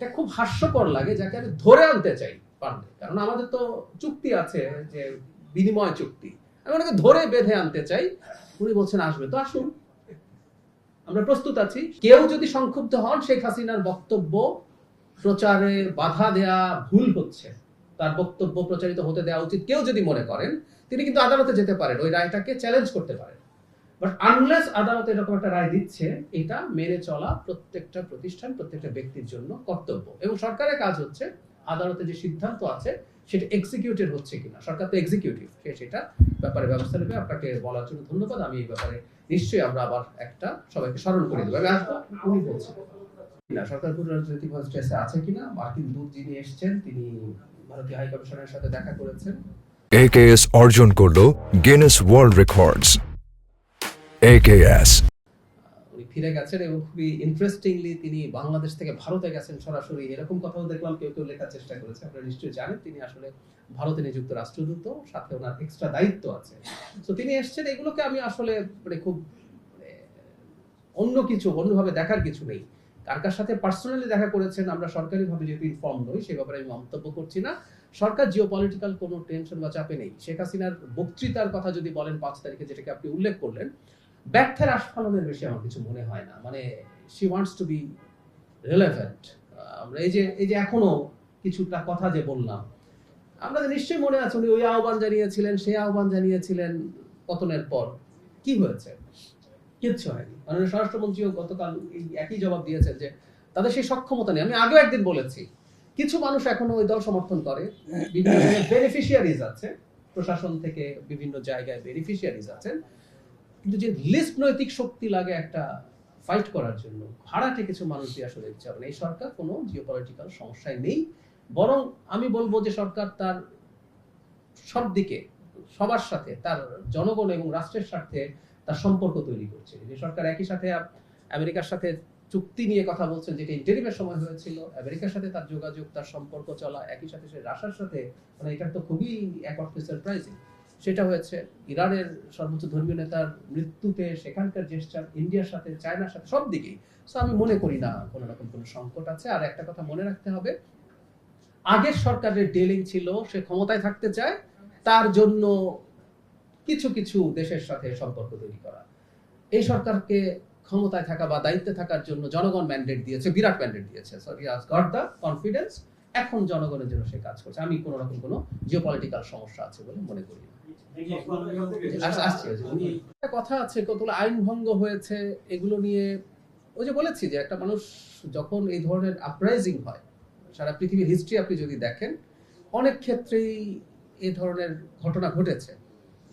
এটা খুব হাস্যকর লাগে, যাকে আমি ধরে আনতে চাই পারলে, কারণ আমাদের তো চুক্তি আছে, যে বিনিময় চুক্তি, আমি ওনাকে ধরে বেঁধে আনতে চাই। উনি বলছেন আসবে, তো আসুন, আমরা প্রস্তুত আছি। কেউ যদি সংক্ষুব্ধ হন শেখ হাসিনার বক্তব্য প্রচারে বাধা দেয়া ভুল হচ্ছে, তার বক্তব্য প্রচারিত হতে দেওয়া উচিত, কেউ যদি মনে করেন, তিনি কিন্তু আদালতে যেতে পারেন, ওই রায়টাকে চ্যালেঞ্জ করতে পারেন। বাট আনলেস আদালত এরকম একটা রায় দিচ্ছে, এটা মেনে চলা প্রত্যেকটা প্রতিষ্ঠান, প্রত্যেকটা ব্যক্তির জন্য কর্তব্য। এবং সরকারের কাজ হচ্ছে আদালতে যে সিদ্ধান্ত আছে সেটা এক্সিকিউটেড হচ্ছে কিনা। সরকার তো এক্সিকিউটিভ, সেটা ব্যাপারে ব্যবস্থা নেবে। আপনাকে বলার জন্য ধন্যবাদ। আমি এই ব্যাপারে নিশ্চয়ই আমরা আবার একটা সবাইকে স্মরণ করে দেবো। আমি আসবো, উনি বলছেন না সরকার পুরো রাজনৈতিক স্ট্রেসে আছে কিনা। মার্কিন দূত যিনি এসেছেন, তিনি ভারতীয় হাই কমিশনের সাথে দেখা করেছেন। AKS অর্জন করলো গিনেস ওয়ার্ল্ড রেকর্ডস। AKS উনি ফিরে গেছেন এবং খুবই ইন্টারেস্টিংলি তিনি বাংলাদেশ থেকে ভারতে গেছেন সরাসরি, এরকম কথাও দেখলাম কেউ কেউ লেখার চেষ্টা করেছে। আপনারা নিশ্চয়ই জানেন তিনি আসলে ভারতে নিযুক্ত রাষ্ট্রদূত, সাথে ওনার এক্সট্রা দায়িত্ব আছে। তো তিনি এসেছেন, এগুলোকে আমি আসলে খুব অন্য কিছু, অন্যভাবে দেখার কিছু নেই। কার কার সাথে পার্সোনালি দেখা করেছেন আমরা সরকারিভাবে যেহেতু ইনফর্ম নই, সে ব্যাপারে আমি মন্তব্য করছি না। সরকার জিওপলিটিক্যাল কোনো টেনশন বা চাপে নেই। শেখ হাসিনার বক্তৃতার কথা যদি বলেন 5 তারিখে, যেটাকে আপনি উল্লেখ করলেন, ব্যর্থের আস্ফালনের বেশি আমার কিছু মনে হয় না। মানে she wants to be relevant. আমরা এই যে এখনো কিছুটা কথা যে বললাম, আপনাদের নিশ্চয়ই মনে আছে উনি ওই আহ্বান জানিয়েছিলেন, সেই আহ্বান জানিয়েছিলেন পতনের পর। কি হয়েছে? কিচ্ছু হয়নি। মাননীয় স্বরাষ্ট্রমন্ত্রীও গতকাল এই একই জবাব দিয়েছেন যে তাদের সেই সক্ষমতা নেই। আমি আগেও একদিন বলেছি, কিছু মানুষ এখনো ওই দল সমর্থন করে, বিভিন্ন বেনিফিশিয়ারিজ আছে, প্রশাসন থেকে বিভিন্ন জায়গায় বেনিফিশিয়ারিজ আছেন, কিন্তু যে লিস্ট নৈতিক শক্তি লাগে একটা ফাইট করার জন্য, ভাড়াটে কিছু মানুষ দিয়ে আসলে ইচ্ছা হবে না। এই সরকার কোনো জিওপলিটিক্যাল সমস্যায় নেই, বরং আমি বলবো যে সরকার তার সব দিকে সবার সাথে, তার জনগণ এবং রাষ্ট্রের স্বার্থে তার সম্পর্ক তৈরি করছে। যে সরকার একই সাথে আমেরিকার সাথে চুক্তি নিয়ে কথা বলছেন, যেটা ইন্টারিমের সময় হয়েছিল, আমেরিকার সাথে তার যোগাযোগ, তার সম্পর্ক চলা, একই সাথে সে রাশিয়ার সাথে, মানে এটা তো খুবই এক অর্থে সারপ্রাইজিং, সেটা হয়েছে। ইরানের সর্বোচ্চ ধর্মীয় নেতার মৃত্যুতে সেখানকার জেস্টার, ইন্ডিয়ার সাথে, চায়নার সাথে, সব দিকেই। সো আমি মনে করি না কোনো রকম কোনো সংকট আছে। আর একটা কথা মনে রাখতে হবে, আগের সরকারের ডিলিং ছিল সে ক্ষমতায় থাকতে চায়, তার জন্য কিছু কিছু দেশের সাথে সম্পর্ক তৈরি করা। এই সরকারকে ক্ষমতায় থাকা বা দায়িত্বে থাকার জন্য জনগণ ম্যান্ডেট দিয়েছে, বিরাট ম্যান্ডেট দিয়েছে। So he has got the confidence. এখন জনগণের জন্য সে কাজ করছে। আমি কোনো রকম কোনো জিওপলিটিক্যাল সমস্যা আছে বলে মনে করি না। একটা কথা আছে, কতগুলো আইন ভঙ্গ হয়েছে, এগুলো নিয়ে ওই যে বলেছি যে একটা মানুষ যখন এই ধরনের আপরাইজিং হয়, সারা পৃথিবীর হিস্ট্রি আপনি যদি দেখেন, অনেক ক্ষেত্রেই এই ধরনের ঘটনা ঘটেছে।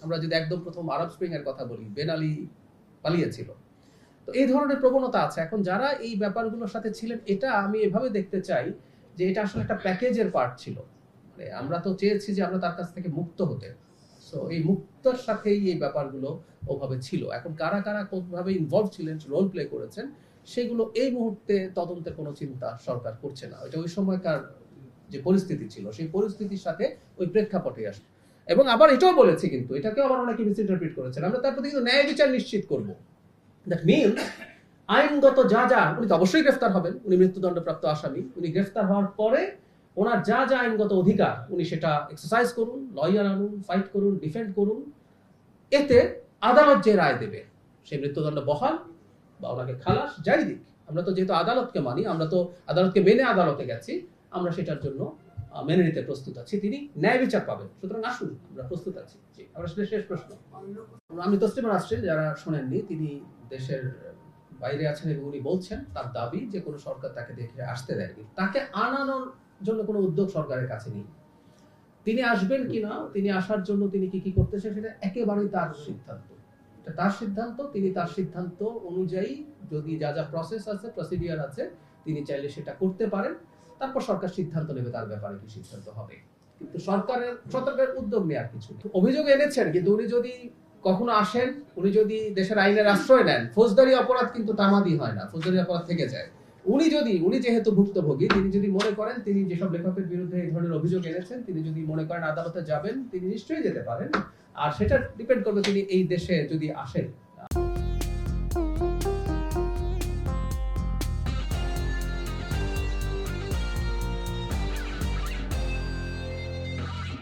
আমরা যদি একদম প্রথম আরব স্প্রিং এর কথা বলি, বেন আলী পালিয়েছিল। তো এই ধরনের প্রবণতা আছে। এখন যারা এই ব্যাপারগুলোর সাথে ছিলেন, এটা আমি এভাবে দেখতে চাই যে এটা আসলে একটা প্যাকেজের পার্ট ছিল। মানে আমরা তো চেয়েছি যে আমরা তার কাছ থেকে মুক্ত হতে। সো এই মুক্তর সাথেই এই ব্যাপারগুলো ওভাবে ছিল। এখন কারা কারা কোনভাবে ইনভলভ ছিলেন, রোল প্লে করেছেন, সেগুলো এই মুহূর্তে তদন্তের কোনো চিন্তা সরকার করছে না। ওইটা ওই সময়কার যে পরিস্থিতি ছিল, সেই পরিস্থিতির সাথে ওই প্রেক্ষাপটে আসে। এবং আবার এটাও বলেছি, কিন্তু এটাকেও আবার অনেকে মিসইন্টারপ্রিট করেছেন, আমরা তার প্রতি কিন্তু ন্যায় বিচার নিশ্চিত করব। দ্যাট মিনস আইনগত যা যা, উনি তো অবশ্যই গ্রেফতার হবেন, উনি মৃত্যুদণ্ডপ্রাপ্ত আসামি। উনি গ্রেফতার হওয়ার পরে ওনার যা যা আইনগত অধিকার, উনি সেটা এক্সারসাইজ করুন, লয়ার আনুন, ফাইট করুন, ডিফেন্ড করুন। এতে আদালত যে রায় দেবে, সেই মৃত্যুদণ্ড বহাল বা ওনাকে খালাস, যাই দিক, আমরা তো যেহেতু আদালতকে মানি, আমরা তো আদালতকে মেনে আদালতে গেছি, আমরা সেটার জন্য মেনে নিতে প্রস্তুত আছি। তিনি ন্যায় বিচার পাবেন, সুতরাং আসুন, আমরা প্রস্তুত আছি। আমরা শেষ প্রশ্ন। আমি তসলিমা নাসরিন, যারা শোনেননি, তিনি দেশের বাইরে আছেন এবং উনি বলছেন তার দাবি যে কোনো সরকার তাকে দেখে আসতে দেয়নি, তাকে আনানোর জন্য কোনো উদ্যোগ সরকারের কাছে নেই। তিনি আসবেন কিনা, তিনি আসার জন্য তিনি কি কি করতেছেন, সেটা একেবারেই তার সিদ্ধান্ত। এটা তার সিদ্ধান্ত। তিনি তার সিদ্ধান্ত অনুযায়ী যদি যা যা প্রসেস আছে, প্রসিডিউর আছে, তিনি চাইলে সেটা করতে পারেন। তারপর সরকার সিদ্ধান্ত নেবে তার ব্যাপারে কি সিদ্ধান্ত হবে। কিন্তু সরকারের উদ্যোগ নেওয়ার কিছু। অভিযোগ এনেছেন, কিন্তু উনি যদি কখনো আসেন, উনি যদি দেশের আইনের আশ্রয় নেন, ফৌজদারি অপরাধ কিন্তু তামাদি হয় না, ফৌজদারি অপরাধ থেকে যায়। উনি যেহেতু ভুক্তভোগী, তিনি যদি মনে করেন, তিনি যেসব লেখকের বিরুদ্ধে এই ধরনের অভিযোগ এনেছেন, তিনি যদি মনে করেন আদালতে যাবেন, তিনি নিশ্চয়ই যেতে পারেন। আর সেটা ডিপেন্ড করবে তিনি এই দেশে যদি আসেন